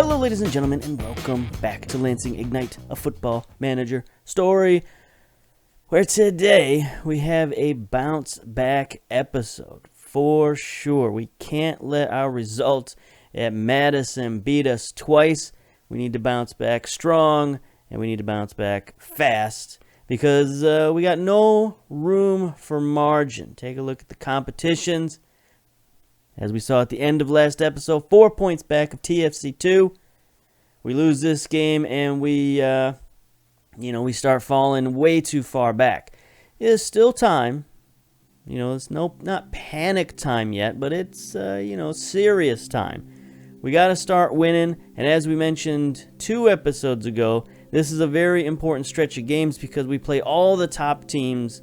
Hello, ladies and gentlemen, and welcome back to Lansing Ignite, a football manager story, where today we have a bounce back episode for sure. We can't let our results at Madison beat us twice. We need to bounce back strong, and we need to bounce back fast because we got no room for margin. Take a look at the competitions. As we saw at the end of last episode, 4 points back of TFC2. We lose this game and we start falling way too far back. There's still time. It's not panic time yet, but it's, serious time. We got to start winning, and as we mentioned 2 episodes ago, this is a very important stretch of games because we play all the top teams.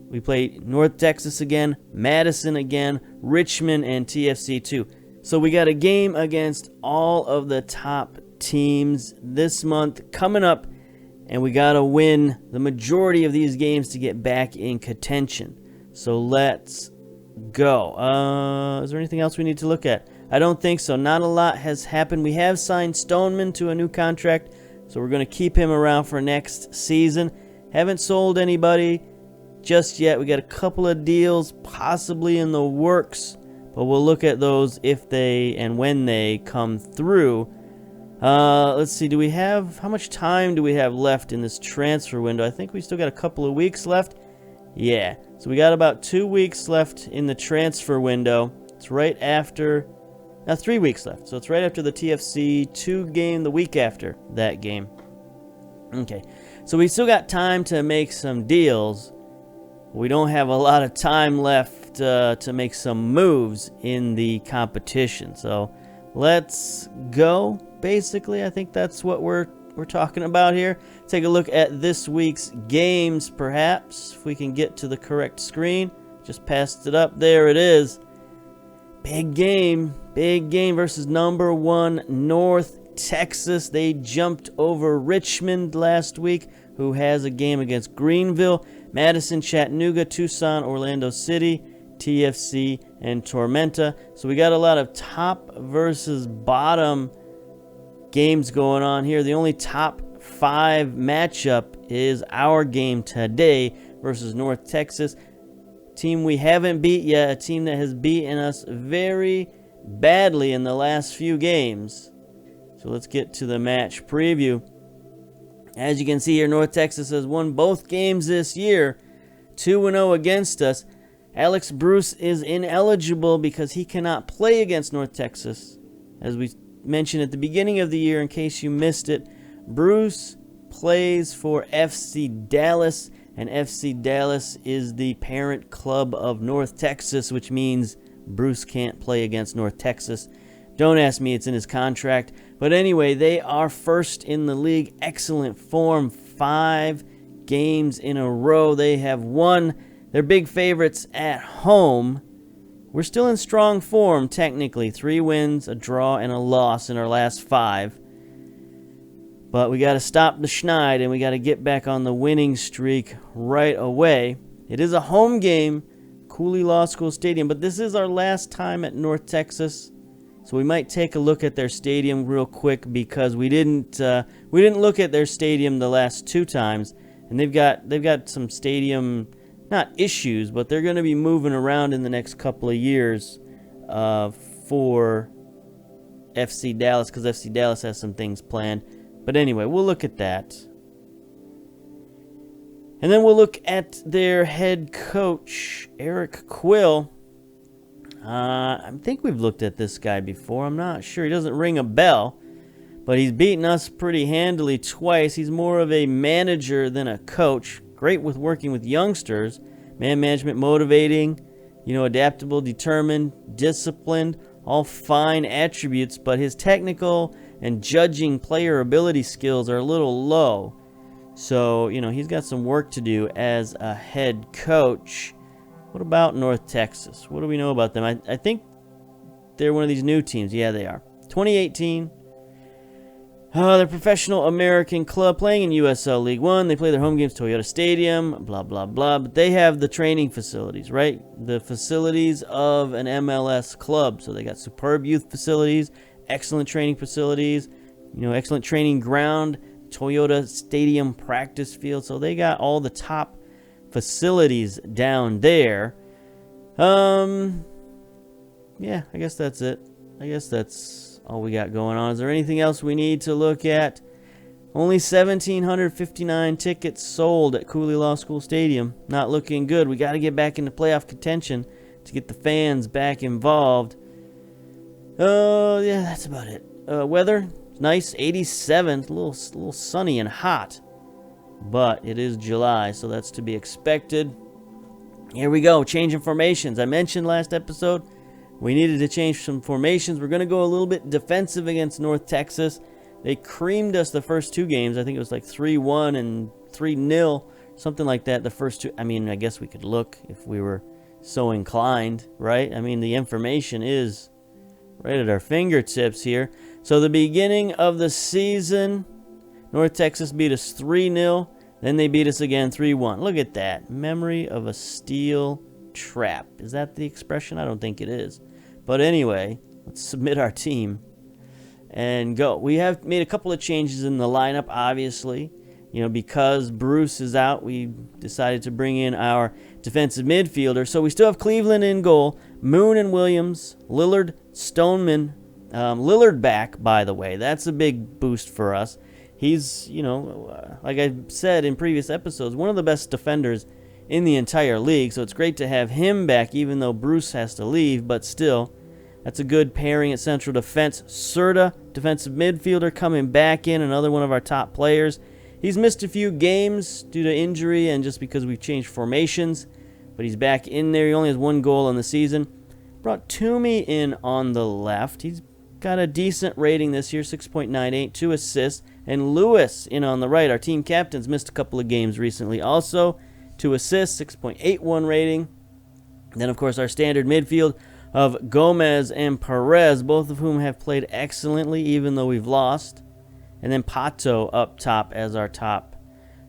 We play North Texas again, Madison again, Richmond, and TFC2. So we got a game against all of the top teams this month coming up, and we got to win the majority of these games to get back in contention. So let's go. Is there anything else we need to look at? I don't think so. Not a lot has happened. We have signed STONEMAN to a new contract, so we're going to keep him around for next season. Haven't sold anybody just yet. We got a couple of deals possibly in the works, but we'll look at those if they and when they come through. Let's see, how much time do we have left in this transfer window? I think we still got a couple of weeks left. Yeah, so we got about 2 weeks left in the transfer window. It's right after, 3 weeks left. So it's right after the TFC2 game, the week after that game. Okay, so we still got time to make some deals. We don't have a lot of time left to make some moves in the competition. So let's go. Basically, I think that's what we're talking about here. Take a look at this week's games, perhaps, if we can get to the correct screen. Just passed it up. There it is. Big game versus number 1 North Texas. They jumped over Richmond last week, who has a game against Greenville, Madison, Chattanooga, Tucson, Orlando City, TFC, and Tormenta. So we got a lot of top versus bottom games going on here. The only top 5 matchup is our game today versus North Texas. Team we haven't beat yet, a team that has beaten us very badly in the last few games. So let's get to the match preview. As you can see here, North Texas has won both games this year, 2-0 against us. Alex Bruce is ineligible because he cannot play against North Texas. As we mentioned at the beginning of the year, in case you missed it, Bruce plays for FC Dallas, and FC Dallas is the parent club of North Texas, which means Bruce can't play against North Texas. Don't ask me, it's in his contract. But anyway, they are first in the league. Excellent form. 5 games in a row they have won. They're big favorites at home. We're still in strong form, technically. 3 wins, a draw, and a loss in our last 5. But we got to stop the schneid, and we got to get back on the winning streak right away. It is a home game, Cooley Law School Stadium, but this is our last time at North Texas. So we might take a look at their stadium real quick because we didn't look at their stadium the last 2 times, and they've got some stadium, not issues, but they're going to be moving around in the next couple of years for FC Dallas, because FC Dallas has some things planned. But anyway, we'll look at that. And then we'll look at their head coach, Eric Quill. I think we've looked at this guy before. I'm not sure. He doesn't ring a bell, but he's beaten us pretty handily twice. He's more of a manager than a coach. Great with working with youngsters. Man management, motivating, adaptable, determined, disciplined, all fine attributes, but his technical and judging player ability skills are a little low. So, he's got some work to do as a head coach. What about North Texas? What do we know about them? I think they're one of these new teams. Yeah, they are. 2018. They're a professional American club playing in USL League One. They play their home games Toyota Stadium, blah, blah, blah. But they have the training facilities, right? The facilities of an MLS club. So they got superb youth facilities, excellent training facilities, excellent training ground, Toyota Stadium practice field. So they got all the top facilities down there. Yeah, I guess that's it. I guess that's all we got going on. Is there anything else we need to look at? Only 1,759 tickets sold at Cooley Law School Stadium. Not looking good. We got to get back into playoff contention to get the fans back involved. Yeah, that's about it. Weather, nice, 87. A little sunny and hot. But it is July, so that's to be expected. Here we go, changing formations. I mentioned last episode we needed to change some formations. We're going to go a little bit defensive against North Texas. They creamed us the first two games. I think it was like 3-1 and 3-0, something like that. The first two. I mean, I guess we could look if we were so inclined, right? I mean, the information is right at our fingertips here. So the beginning of the season, North Texas beat us 3-0. Then they beat us again 3-1. Look at that. Memory of a steel trap. Is that the expression? I don't think it is. But anyway, let's submit our team and go. We have made a couple of changes in the lineup, obviously. Because Bruce is out, we decided to bring in our defensive midfielder. So we still have Cleveland in goal, Moon and Williams, Lillard, Stoneman. Lillard back, by the way. That's a big boost for us. He's, like I said in previous episodes, one of the best defenders in the entire league. So it's great to have him back, even though Bruce has to leave. But still, that's a good pairing at central defense. Serta, defensive midfielder, coming back in, another one of our top players. He's missed a few games due to injury and just because we've changed formations. But he's back in there. He only has 1 goal in the season. Brought Toomey in on the left. He's got a decent rating this year, 6.98, 2 assists. And Lewis in on the right. Our team captain's missed a couple of games recently. Also, 2 assists, 6.81 rating. Then, of course, our standard midfield of Gomez and Perez, both of whom have played excellently, even though we've lost. And then Pato up top as our top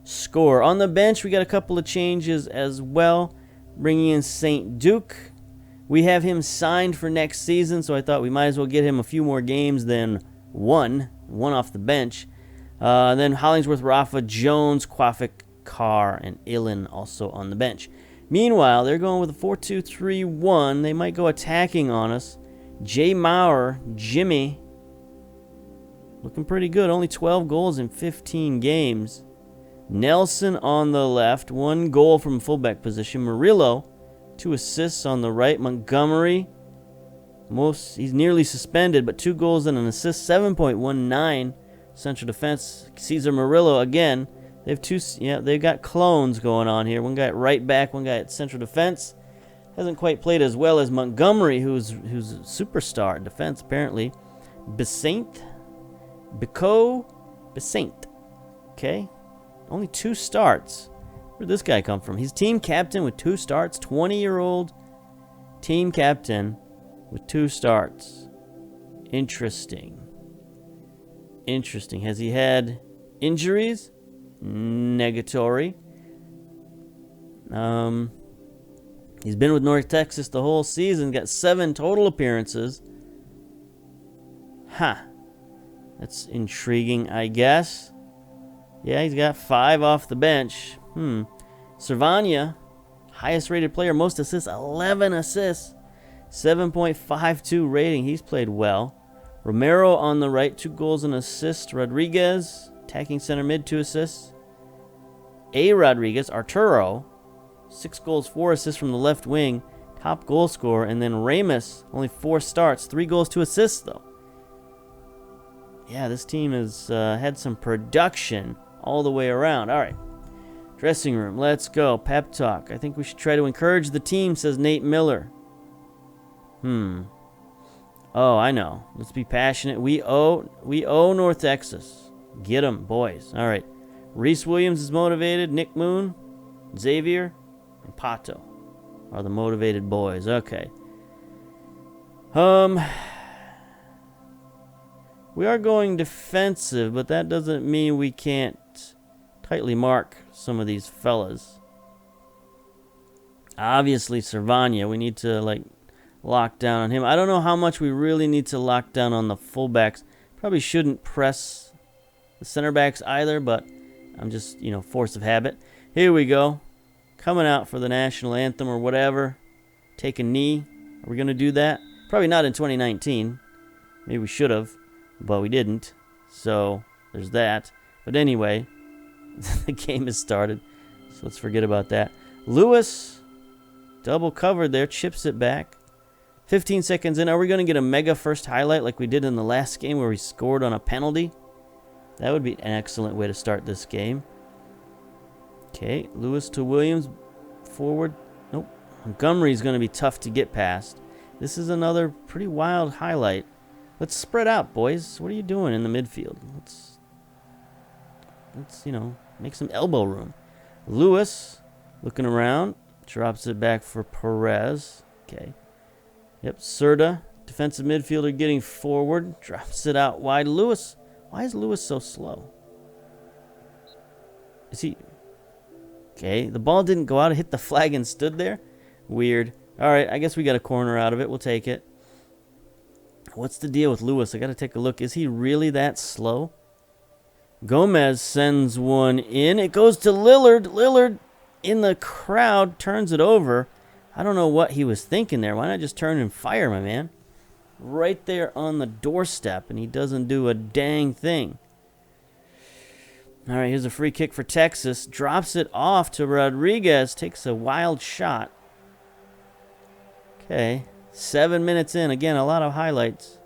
scorer. On the bench, we got a couple of changes as well. Bringing in St. Duke. We have him signed for next season, so I thought we might as well get him a few more games than one off the bench. Then Hollingsworth, Rafa, Jones, Kwafik, Carr, and Ilin also on the bench. Meanwhile, they're going with a 4-2-3-1. They might go attacking on us. Jay Maurer, Jimmy, looking pretty good. Only 12 goals in 15 games. Nelson on the left, 1 goal from fullback position. Murillo, 2 assists on the right. Montgomery, he's nearly suspended, but 2 goals and an assist, 7.19 central defense. Cesar Murillo again. They've got clones going on here. One guy at right back, one guy at central defense. Hasn't quite played as well as Montgomery, who's a superstar in defense apparently. Besant. Okay. Only 2 starts. Where'd this guy come from? He's team captain with 2 starts. 20-year-old team captain with 2 starts. Interesting. Has he had injuries? Negatory. He's been with North Texas the whole season. Got 7 total appearances. That's intriguing, I guess. Yeah, he's got 5 off the bench. Cervania, highest rated player, most assists, 11 assists, 7.52 rating. He's played well. Romero on the right, 2 goals and assist. Rodriguez, attacking center mid, 2 assists. Rodriguez, Arturo, 6 goals, 4 assists from the left wing, top goal scorer. And then Ramos, only 4 starts, 3 goals, 2 assists though. Yeah, this team has had some production all the way around. All right, dressing room, let's go. Pep talk. I think we should try to encourage the team, says Nate Miller. Oh, I know. Let's be passionate. We owe North Texas. Get them, boys. All right. Reese Williams is motivated. Nick Moon, Xavier, and Pato are the motivated boys. Okay. We are going defensive, but that doesn't mean we can't tightly mark some of these fellas. Obviously, Cervania, we need to lock down on him. I don't know how much we really need to lock down on the fullbacks. Probably shouldn't press the center backs either, but I'm just, force of habit. Here we go. Coming out for the national anthem or whatever. Take a knee. Are we going to do that? Probably not in 2019. Maybe we should have, but we didn't. So there's that. But anyway, the game has started, so let's forget about that. Lewis, double covered there, chips it back. 15 seconds in. Are we going to get a mega first highlight like we did in the last game where we scored on a penalty? That would be an excellent way to start this game. Okay, Lewis to Williams. Forward. Nope. Montgomery's going to be tough to get past. This is another pretty wild highlight. Let's spread out, boys. What are you doing in the midfield? Let's make some elbow room. Lewis, looking around, drops it back for Perez. Okay. Yep, Serta, defensive midfielder getting forward, drops it out wide. Lewis, why is Lewis so slow? Is he... Okay, the ball didn't go out. It hit the flag and stood there. Weird. All right, I guess we got a corner out of it. We'll take it. What's the deal with Lewis? I got to take a look. Is he really that slow? Gomez sends one in. It goes to Lillard. Lillard in the crowd turns it over. I don't know what he was thinking there. Why not just turn and fire, my man? Right there on the doorstep, and he doesn't do a dang thing. All right, here's a free kick for Texas. Drops it off to Rodriguez. Takes a wild shot. Okay, 7 minutes in. Again, a lot of highlights.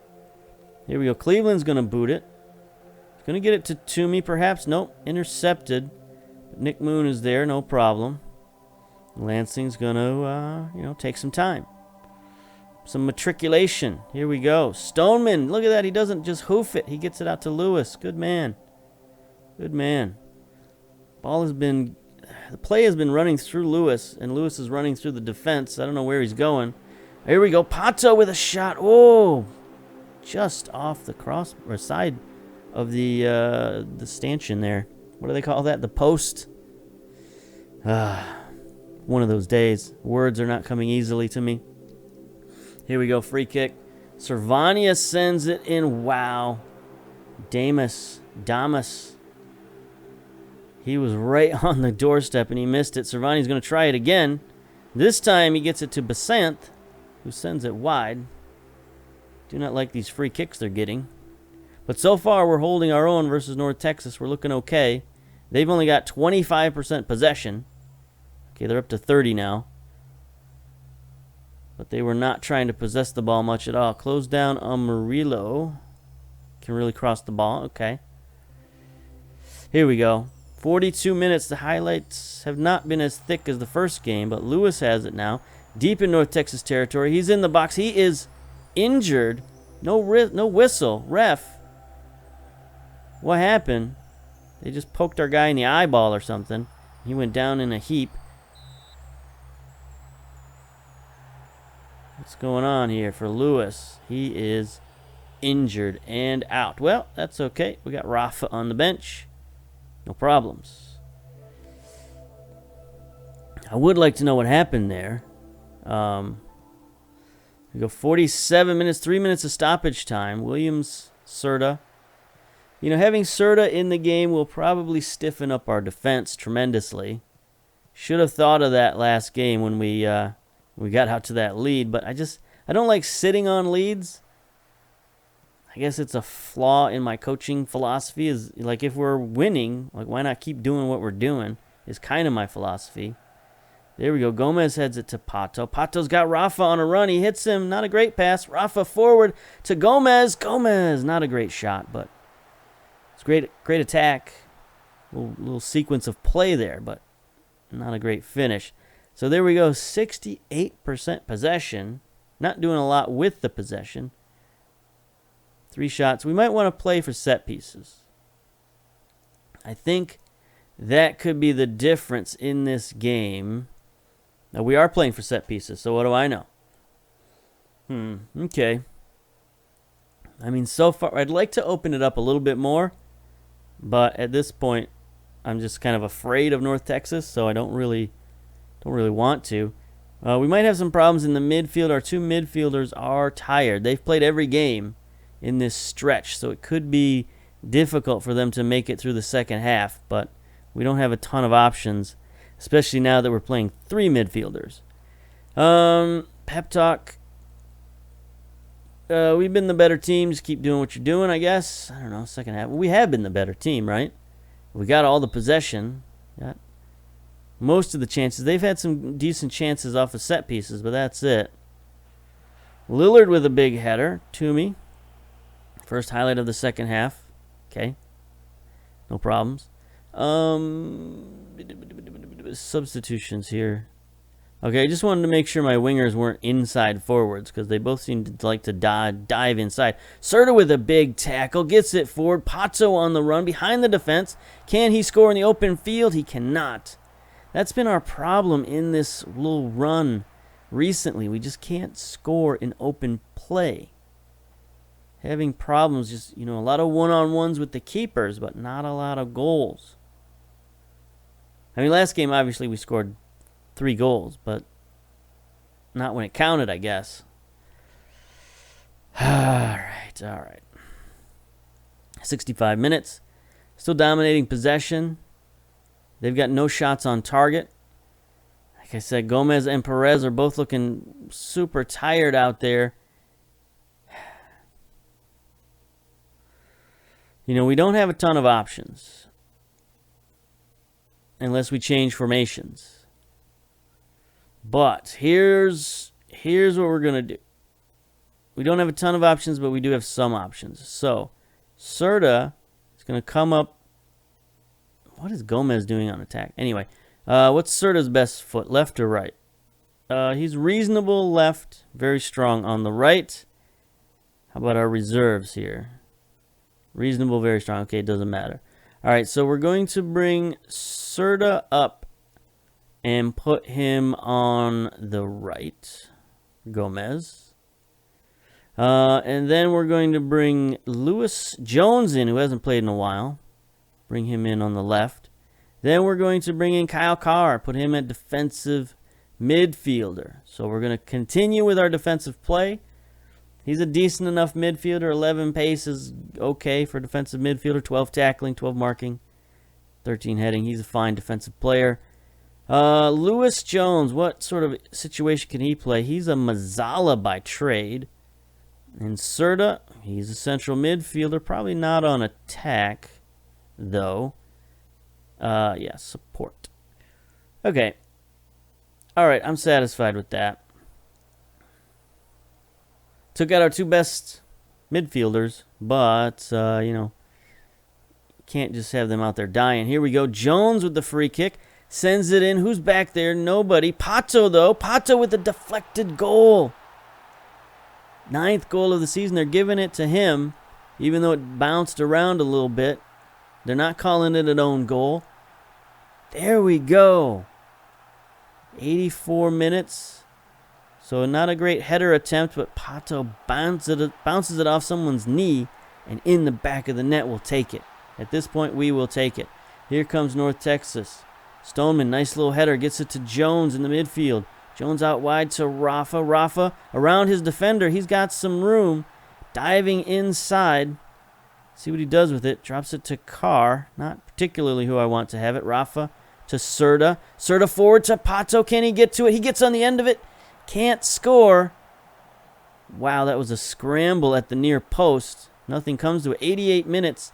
Here we go. Cleveland's going to boot it. Going to get it to Toomey, perhaps. Nope, intercepted. Nick Moon is there, no problem. Lansing's going to, take some time. Some matriculation. Here we go. Stoneman, look at that. He doesn't just hoof it. He gets it out to Lewis. Good man. Good man. The play has been running through Lewis, and Lewis is running through the defense. I don't know where he's going. Here we go. Pato with a shot. Oh, just off the cross or side of the stanchion there. What do they call that? The post. One of those days. Words are not coming easily to me. Here we go. Free kick. Servania sends it in. Wow. Damas. He was right on the doorstep and he missed it. Servani's going to try it again. This time he gets it to Besant, who sends it wide. Do not like these free kicks they're getting. But so far we're holding our own versus North Texas. We're looking okay. They've only got 25% possession. Okay, they're up to 30 now. But they were not trying to possess the ball much at all. Close down on Murillo. Can really cross the ball. Okay. Here we go. 42 minutes. The highlights have not been as thick as the first game, but Lewis has it now. Deep in North Texas territory. He's in the box. He is injured. No whistle. Ref. What happened? They just poked our guy in the eyeball or something. He went down in a heap. What's going on here for Lewis? He is injured and out. Well, that's okay. We got Rafa on the bench. No problems. I would like to know what happened there. We go 47 minutes, 3 minutes of stoppage time. Williams, Serta. Having Serta in the game will probably stiffen up our defense tremendously. Should have thought of that last game when we got out to that lead, but I don't like sitting on leads. I guess it's a flaw in my coaching philosophy. Is like if we're winning, like why not keep doing what we're doing? Is kind of my philosophy. There we go. Gomez heads it to Pato. Pato's got Rafa on a run. He hits him. Not a great pass. Rafa forward to Gomez. Gomez, not a great shot, but it's great attack. Little sequence of play there, but not a great finish. So there we go. 68% possession. Not doing a lot with the possession. 3 shots. We might want to play for set pieces. I think that could be the difference in this game. Now, we are playing for set pieces, so what do I know? Okay. I mean, so far, I'd like to open it up a little bit more, but at this point, I'm just kind of afraid of North Texas, so I don't really want to. We might have some problems in the midfield. Our two midfielders are tired. They've played every game in this stretch, so it could be difficult for them to make it through the second half, but we don't have a ton of options, especially now that we're playing three midfielders. Pep talk. We've been the better team. Just keep doing what you're doing, I guess. I don't know, second half. We have been the better team, right? We got all the possession. Got most of the chances. They've had some decent chances off of set pieces, but that's it. Lillard with a big header. Toomey. First highlight of the second half. Okay. No problems. Substitutions here. Okay, I just wanted to make sure my wingers weren't inside forwards because they both seem to like to dive inside. Serta with a big tackle. Gets it forward. Pato on the run behind the defense. Can he score in the open field? He cannot. That's been our problem in this little run recently. We just can't score in open play. Having problems, just, a lot of one-on-ones with the keepers, but not a lot of goals. I mean, last game, obviously, we scored 3 goals, but not when it counted, I guess. All right. 65 minutes. Still dominating possession. They've got no shots on target. Like I said, Gomez and Perez are both looking super tired out there. We don't have a ton of options unless we change formations. But here's what we're going to do. We don't have a ton of options, but we do have some options. So, Serta is going to come up. What is Gomez doing on attack? Anyway, what's Serta's best foot, left or right? He's reasonable left, very strong on the right. How about our reserves here? Reasonable, very strong. Okay, it doesn't matter. All right, so we're going to bring Serta up and put him on the right. Gomez. And then we're going to bring Lewis Jones in, who hasn't played in a while. Bring him in on the left. Then we're going to bring in Kyle Carr, put him at defensive midfielder. So we're going to continue with our defensive play. He's a decent enough midfielder. 11 pace is okay for defensive midfielder. 12 tackling, 12 marking, 13 heading. He's a fine defensive player. Lewis Jones, what sort of situation can he play? He's a Mazzala by trade. And Serta, he's a central midfielder. Probably not on attack, though. Yeah, support. Okay. All right, I'm satisfied with that. Took out our 2 best midfielders, but, can't just have them out there dying. Here we go. Jones with the free kick. Sends it in. Who's back there? Nobody. Pato, though. Pato with a deflected goal. 9th goal of the season. They're giving it to him, even though it bounced around a little bit. They're not calling it an own goal. There we go. 84 minutes. So not a great header attempt, but Pato bounces it off someone's knee, and in the back of the net, we'll take it. At this point, we will take it. Here comes North Texas. Stoneman, nice little header, gets it to Jones in the midfield. Jones out wide to Rafa. Rafa around his defender. He's got some room. Diving inside. See what he does with it. Drops it to Carr. Not particularly who I want to have it. Rafa to Serta. Serta forward to Pato. Can he get to it? He gets on the end of it. Can't score. Wow, that was a scramble at the near post. Nothing comes to it. 88 minutes.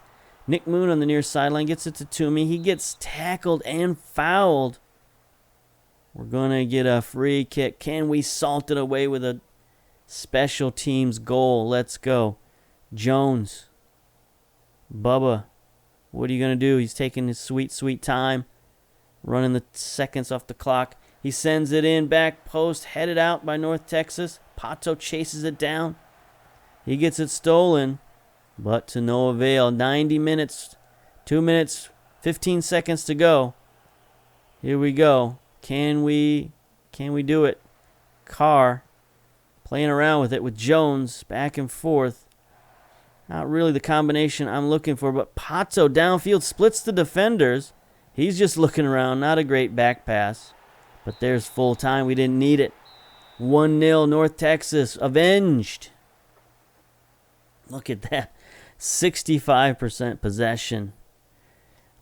Nick Moon on the near sideline gets it to Toomey. He gets tackled and fouled. We're going to get a free kick. Can we salt it away with a special teams goal? Let's go. Jones. Bubba. What are you going to do? He's taking his sweet, sweet time. Running the seconds off the clock. He sends it in, back post, headed out by North Texas. Pato chases it down. He gets it stolen, but to no avail. 90 minutes, 2 minutes, 15 seconds to go. Here we go. Can we do it? Carr playing around with it with Jones back and forth. Not really the combination I'm looking for, but Pato downfield splits the defenders. He's just looking around. Not a great back pass. But there's full time. We didn't need it. 1-0 North Texas. Avenged. Look at that. 65% possession.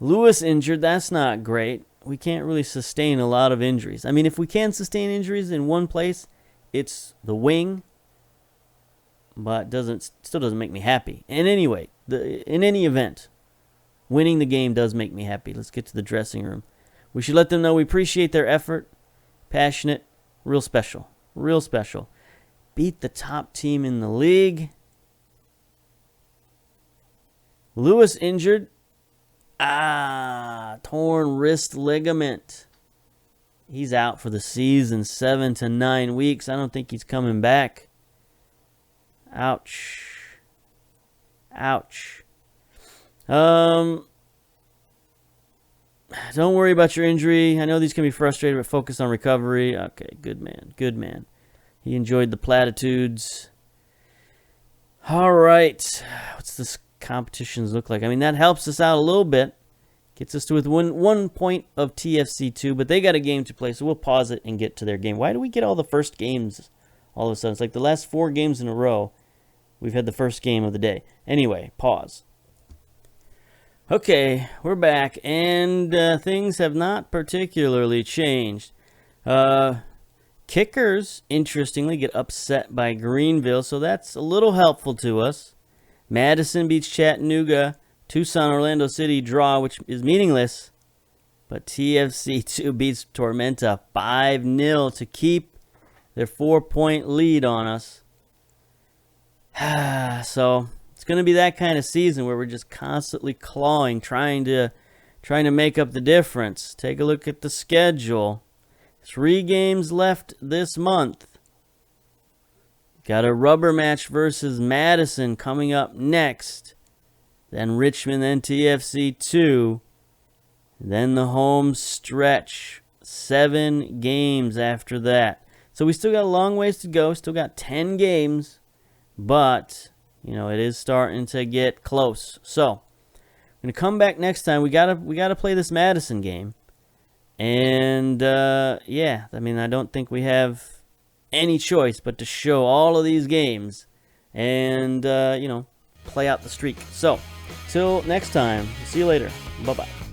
Lewis injured. That's not great. We can't really sustain a lot of injuries. I mean, if we can sustain injuries in one place, it's the wing. But still doesn't make me happy. And anyway, in any event, winning the game does make me happy. Let's get to the dressing room. We should let them know we appreciate their effort. Passionate. Real special. Real special. Beat the top team in the league. Lewis injured. Torn wrist ligament. He's out for the season, 7 to 9 weeks. I don't think he's coming back. Ouch. Ouch. Don't worry about your injury. I know these can be frustrating, but focus on recovery. Okay, good man. Good man. He enjoyed the platitudes. All right. What's this competitions look like? I mean, that helps us out a little bit. Gets us to with one point of TFC2, but they got a game to play, so we'll pause it and get to their game. Why do we get all the first games all of a sudden? It's like the last 4 games in a row, we've had the first game of the day. Anyway, pause. Okay, we're back, and things have not particularly changed. Kickers, interestingly, get upset by Greenville, so that's a little helpful to us. Madison beats Chattanooga. Tucson, Orlando City draw, which is meaningless. But TFC2 beats Tormenta 5-0 to keep their 4-point lead on us. So it's going to be that kind of season where we're just constantly clawing, trying to make up the difference. Take a look at the schedule. 3 games left this month. Got a rubber match versus Madison coming up next. Then Richmond, then TFC2. Then the home stretch. 7 games after that. So we still got a long ways to go. Still got 10 games. But, you know, it is starting to get close. So, I'm going to come back next time. We gotta play this Madison game. And, yeah, I mean, I don't think we have any choice but to show all of these games and, you know, play out the streak. So, till next time, see you later. Bye-bye.